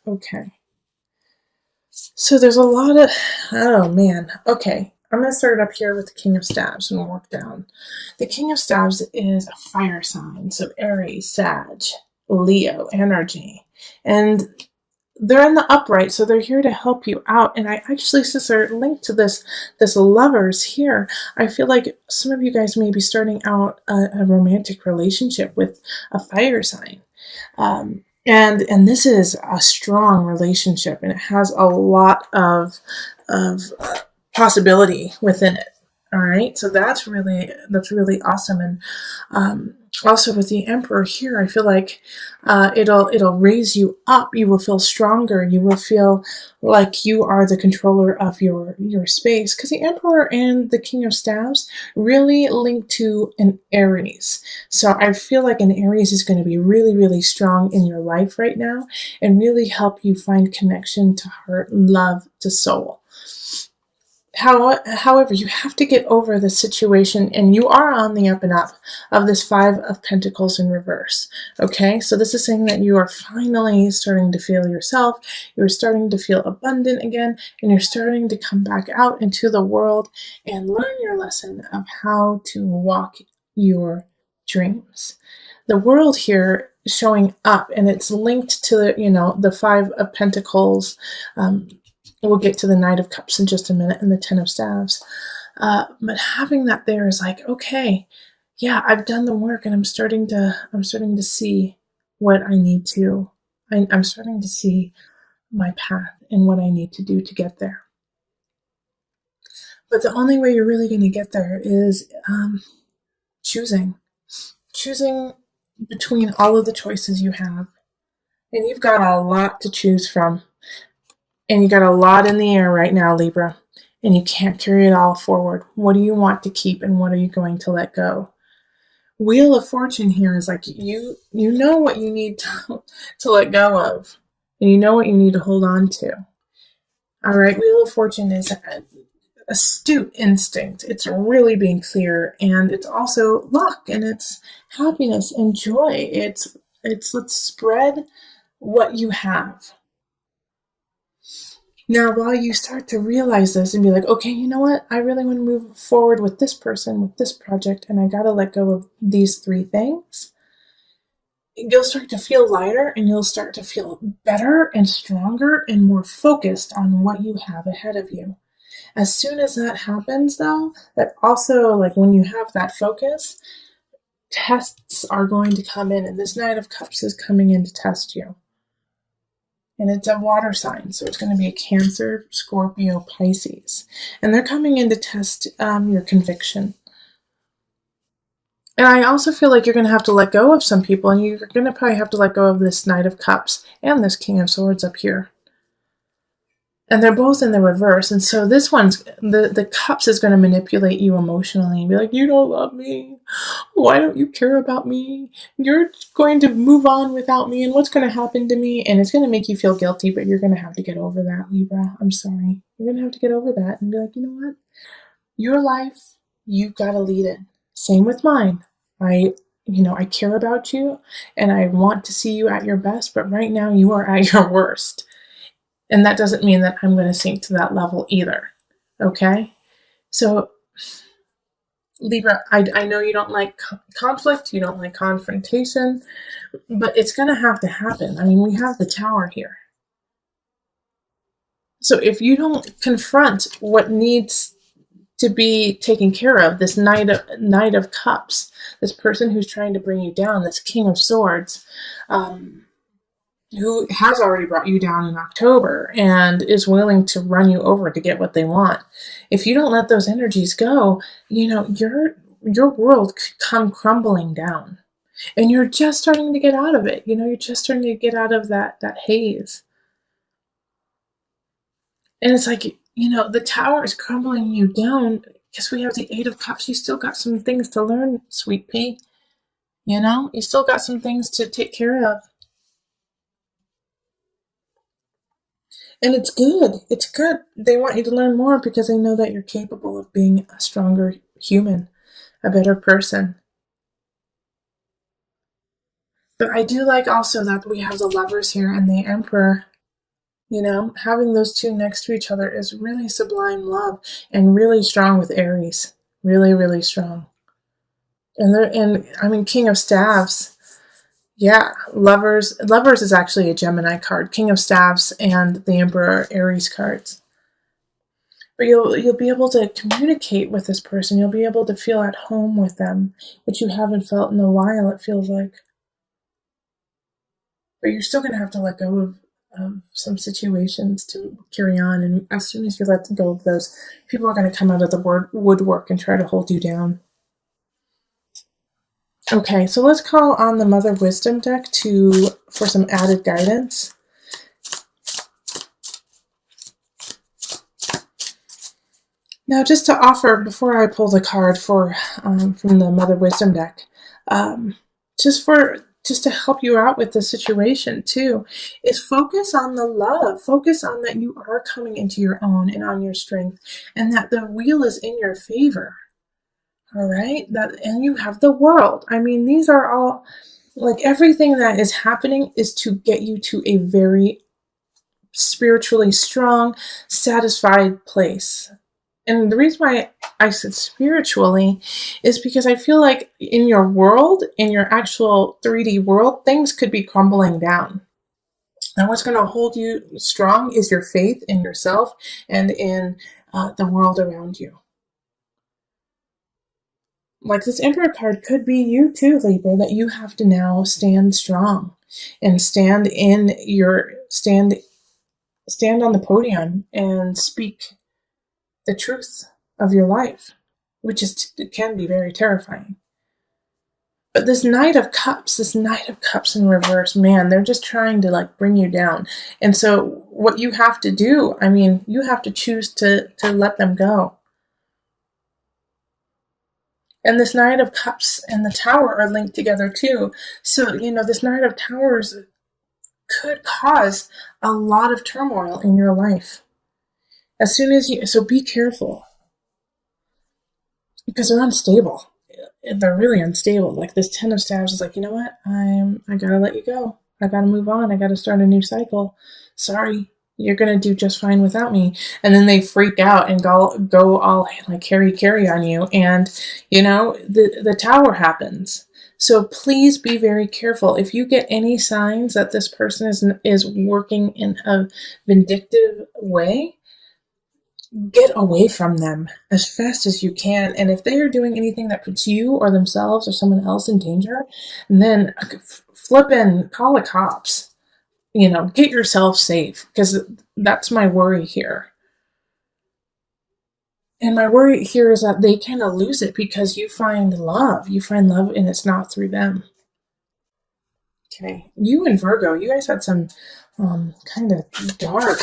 Okay. So there's a lot of, oh man. Okay. I'm going to start up here with the King of Staves and work down. The King of Staves is a fire sign. So Aries, Sag, Leo energy. And they're in the upright, so they're here to help you out. And I actually, since they're linked to this lovers here, I feel like some of you guys may be starting out a romantic relationship with a fire sign. And this is a strong relationship, and it has a lot of possibility within it. All right, so that's really awesome. And also with the Emperor here, I feel like it'll raise you up. You will feel stronger. You will feel like you are the controller of your space, because the Emperor and the King of Staves really link to an Aries. So I feel like an Aries is going to be really, really strong in your life right now and really help you find connection to heart, love, to soul. However, you have to get over the situation, and you are on the up and up of this Five of Pentacles in reverse. Okay, so this is saying that you are finally starting to feel yourself, you're starting to feel abundant again, and you're starting to come back out into the world and learn your lesson of how to walk your dreams. The world here is showing up, and it's linked to the Five of Pentacles. We'll get to the Knight of Cups in just a minute and the Ten of Staves. But having that there is like, okay, yeah, I've done the work, and I'm starting to see what I need to. I'm starting to see my path and what I need to do to get there. But the only way you're really going to get there is choosing between all of the choices you have, and you've got a lot to choose from. And you got a lot in the air right now, Libra, and you can't carry it all forward. What do you want to keep, and what are you going to let go? Wheel of Fortune here is like you know what you need to let go of, and you know what you need to hold on to. All right, Wheel of Fortune is an astute instinct. It's really being clear, and it's also luck, and it's happiness and joy. It's let's spread what you have. Now, while you start to realize this and be like, okay, you know what? I really want to move forward with this person, with this project, and I got to let go of these three things, you'll start to feel lighter, and you'll start to feel better and stronger and more focused on what you have ahead of you. As soon as that happens, though, that also, like when you have that focus, tests are going to come in, and this Knight of Cups is coming in to test you. And it's a water sign, so it's going to be a Cancer, Scorpio, Pisces. And they're coming in to test your conviction. And I also feel like you're going to have to let go of some people, and you're going to probably have to let go of this Knight of Cups and this King of Swords up here. And they're both in the reverse. And so this one's, the Cups is going to manipulate you emotionally and be like, you don't love me. Why don't you care about me? You're going to move on without me, and what's going to happen to me? And it's going to make you feel guilty, but you're going to have to get over that, Libra. I'm sorry. You're going to have to get over that and be like, you know what? Your life, you've got to lead it. Same with mine. I care about you, and I want to see you at your best, but right now you are at your worst. And that doesn't mean that I'm going to sink to that level either. Okay? So, Libra, I know you don't like conflict, you don't like confrontation, but it's going to have to happen. I mean, we have the Tower here. So if you don't confront what needs to be taken care of, this Knight of Cups, this person who's trying to bring you down, this King of Swords, who has already brought you down in October and is willing to run you over to get what they want. If you don't let those energies go, your world could come crumbling down. And you're just starting to get out of it. You're just starting to get out of that haze. And it's like, the Tower is crumbling you down because we have the Eight of Cups. You still got some things to learn, sweet pea. You still got some things to take care of. And it's good. It's good. They want you to learn more because they know that you're capable of being a stronger human, a better person. But I do like also that we have the Lovers here and the Emperor. You know, having those two next to each other is really sublime love and really strong with Aries. Really, really strong. And I mean, King of Staves. Yeah, Lovers. Lovers is actually a Gemini card. King of Staves and the Emperor Aries cards. But you'll be able to communicate with this person. You'll be able to feel at home with them, which you haven't felt in a while, it feels like. But you're still going to have to let go of some situations to carry on. And as soon as you let go of those, people are going to come out of the woodwork and try to hold you down. Okay, so let's call on the Mother Wisdom deck for some added guidance. Now, just to offer, before I pull the card from the Mother Wisdom deck, just to help you out with the situation too, is focus on the love. Focus on that you are coming into your own and on your strength, and that the wheel is in your favor. All right, and you have the world. I mean, these are all, like, everything that is happening is to get you to a very spiritually strong, satisfied place. And the reason why I said spiritually is because I feel like in your world, in your actual 3D world, things could be crumbling down. And what's going to hold you strong is your faith in yourself and in the world around you. Like, this Emperor card could be you too, Libra, that you have to now stand strong and stand on the podium and speak the truth of your life, which can be very terrifying. But this Knight of Cups in reverse, man, they're just trying to, like, bring you down. And so what you have to do, I mean, you have to choose to let them go. And this Knight of Cups and the Tower are linked together too. So, you know, this Knight of Towers could cause a lot of turmoil in your life. So be careful. Because they're unstable. They're really unstable. Like, this Ten of Staves is like, you know what? I gotta let you go. I gotta move on. I gotta start a new cycle. Sorry, you're gonna do just fine without me. And then they freak out and go all like carry on you. And, you know, the Tower happens. So please be very careful. If you get any signs that this person is working in a vindictive way, get away from them as fast as you can. And if they are doing anything that puts you or themselves or someone else in danger, then flip and call the cops. You know, get yourself safe, because that's my worry here. And my worry here is that they kind of lose it because you find love. You find love, and it's not through them. Okay, you and Virgo, you guys had some kind of dark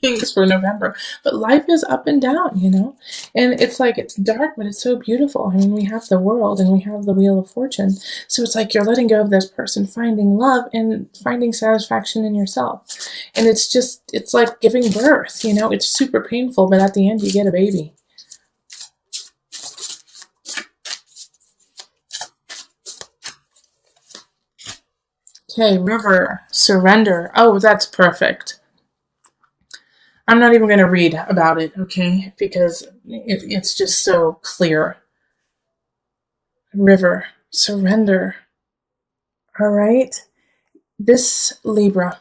things for November, but life is up and down, you know, and it's like, it's dark, but it's so beautiful. I mean, we have the world and we have the Wheel of Fortune, so it's like you're letting go of this person, finding love and finding satisfaction in yourself, and it's like giving birth, you know. It's super painful, but at the end you get a baby. Okay, River, surrender. Oh, that's perfect. I'm not even going to read about it, okay? Because it's just so clear. River, surrender. All right? This Libra,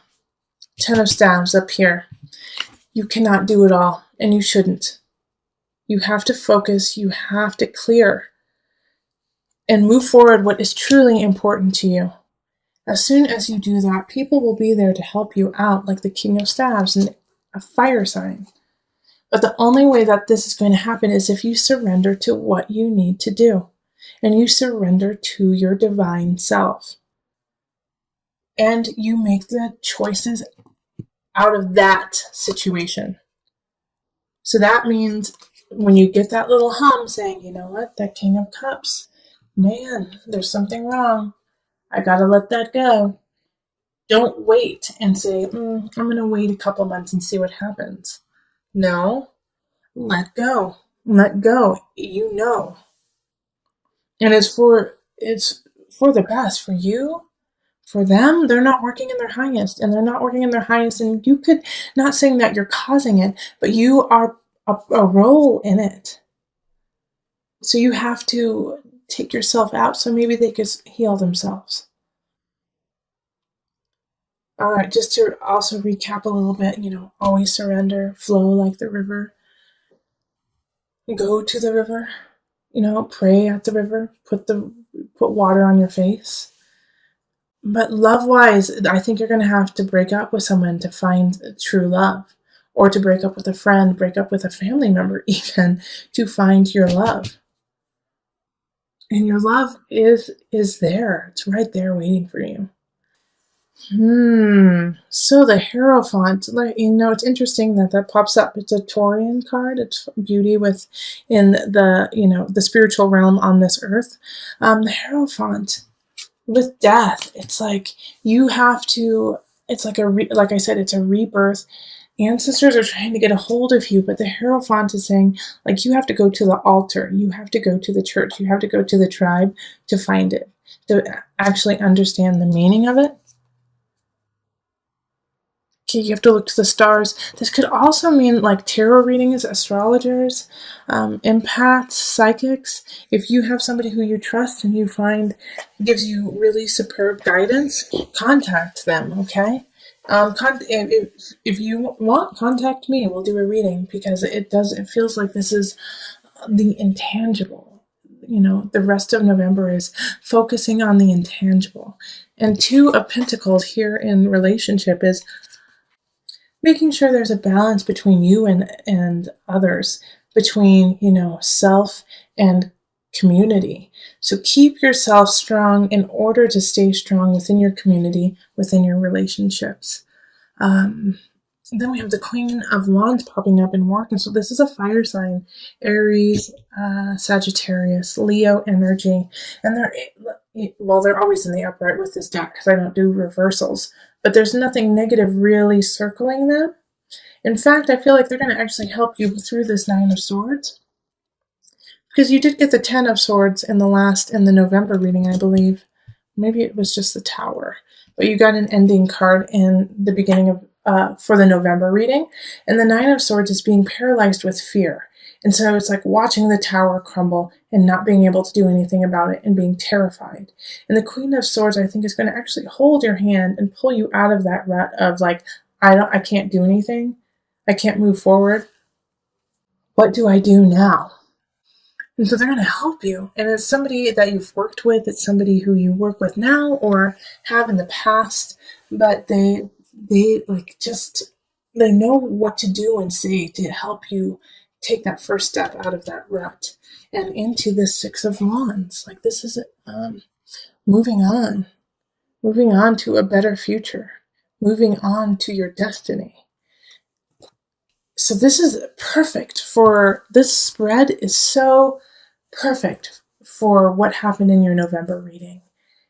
Ten of Staves up here. You cannot do it all, and you shouldn't. You have to focus. You have to clear and move forward what is truly important to you. As soon as you do that, people will be there to help you out, like the King of Staves and a fire sign. But the only way that this is going to happen is if you surrender to what you need to do, and you surrender to your divine self. And you make the choices out of that situation. So that means when you get that little hum saying, you know what, that King of Cups, man, there's something wrong. I gotta let that go. Don't wait and say, I'm going to wait a couple months and see what happens. No, let go. Let go. You know. And it's for the best, for you, For them, they're not working in their highest, and they're not working in their highest. And you could, not saying that you're causing it, but you are a role in it. So you have to take yourself out so maybe they could heal themselves. All right, just to also recap a little bit, always surrender, flow like the river, go to the river, pray at the river, put water on your face. But love wise, I think you're going to have to break up with someone to find true love, or to break up with a friend, break up with a family member, even to find your love. And your love is there. It's right there waiting for you. So the Hierophant, it's interesting that pops up. It's a Taurian card. It's beauty in the spiritual realm on this earth. The Hierophant with death, it's like you have to. It's like like I said, it's a rebirth. Ancestors are trying to get a hold of you, but the Hierophant is saying, like, you have to go to the altar, you have to go to the church, you have to go to the tribe to find it, to actually understand the meaning of it. Okay, you have to look to the stars. This could also mean like tarot readings, astrologers, empaths, psychics. If you have somebody who you trust and you find gives you really superb guidance, contact them, okay? If you want, contact me. We'll do a reading because it feels like this is the intangible. The rest of November is focusing on the intangible. And Two of Pentacles here in relationship is making sure there's a balance between you and others, between, self and community. So keep yourself strong in order to stay strong within your community, within your relationships. Then we have the Queen of Wands popping up in work. And so this is a fire sign, Aries, Sagittarius, Leo energy. And they're always in the upright with this deck because I don't do reversals. But there's nothing negative really circling them. In fact, I feel like they're going to actually help you through this Nine of Swords. Because you did get the Ten of Swords in the November reading, I believe. Maybe it was just the Tower. But you got an ending card in the beginning of for the November reading. And the Nine of Swords is being paralyzed with fear. And so it's like watching the tower crumble and not being able to do anything about it and being terrified. And the Queen of Swords, I think, is going to actually hold your hand and pull you out of that rut of like, I can't do anything. I can't move forward. What do I do now? And so they're going to help you. And it's somebody that you've worked with. It's somebody who you work with now or have in the past. But they know what to do and say to help you take that first step out of that rut and into the Six of Wands. Like this is moving on to a better future, moving on to your destiny. So this is perfect for, this spread is so perfect for what happened in your November reading.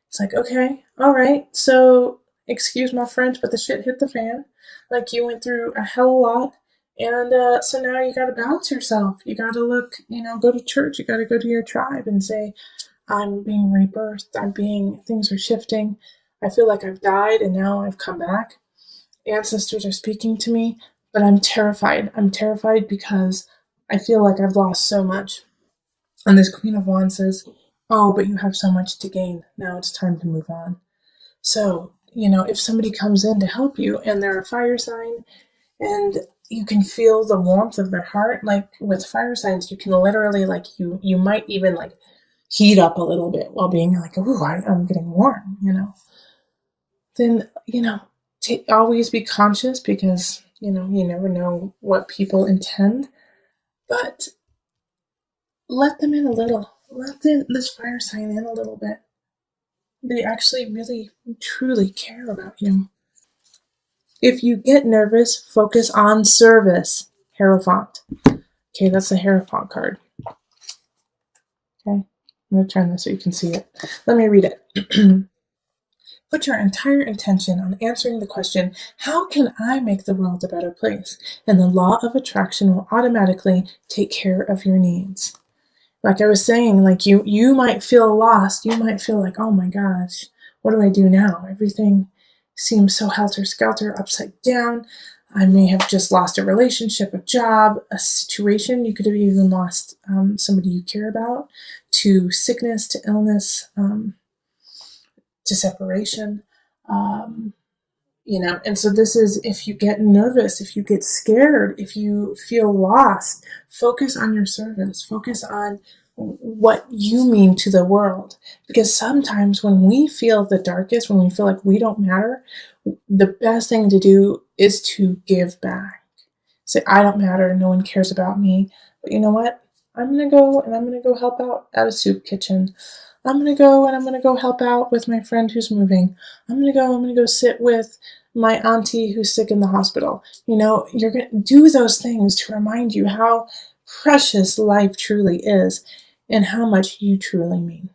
It's like, okay, all right, so excuse my French, but the shit hit the fan. Like you went through a hell of a lot. And so now you got to balance yourself. You got to look, go to church. You got to go to your tribe and say, I'm being rebirthed. Things are shifting. I feel like I've died and now I've come back. Ancestors are speaking to me, but I'm terrified. I'm terrified because I feel like I've lost so much. And this Queen of Wands says, oh, but you have so much to gain. Now it's time to move on. So, if somebody comes in to help you and they're a fire sign and you can feel the warmth of their heart, like with fire signs, you can literally, like, you might even, like, heat up a little bit while being like, ooh, I'm getting warm, Then, always be conscious because, you never know what people intend. But let them in a little. Let this fire sign in a little bit. They actually really, truly care about you. If you get nervous, focus on service. Hierophant. Okay, that's the Hierophant card. Okay, I'm going to turn this so you can see it. Let me read it. Put your entire intention on answering the question, how can I make the world a better place? And the law of attraction will automatically take care of your needs. Like I was saying, like you might feel lost. You might feel like, oh my gosh, What do I do now? Everything seems so helter-skelter, upside down. I may have just lost a relationship, a job, a situation. You could have even lost somebody you care about, to sickness, to illness, to separation. Um, and so this is, if you get nervous, if you get scared, if you feel lost, focus on your service, focus on what you mean to the world. Because sometimes when we feel the darkest, when we feel like we don't matter, the best thing to do is to give back. Say, I don't matter, no one cares about me. But you know what? I'm going to go and I'm going to go help out at a soup kitchen. I'm going to go and I'm going to go help out with my friend who's moving. I'm going to go sit with my auntie who's sick in the hospital. You're going to do those things to remind you how precious life truly is and how much you truly mean.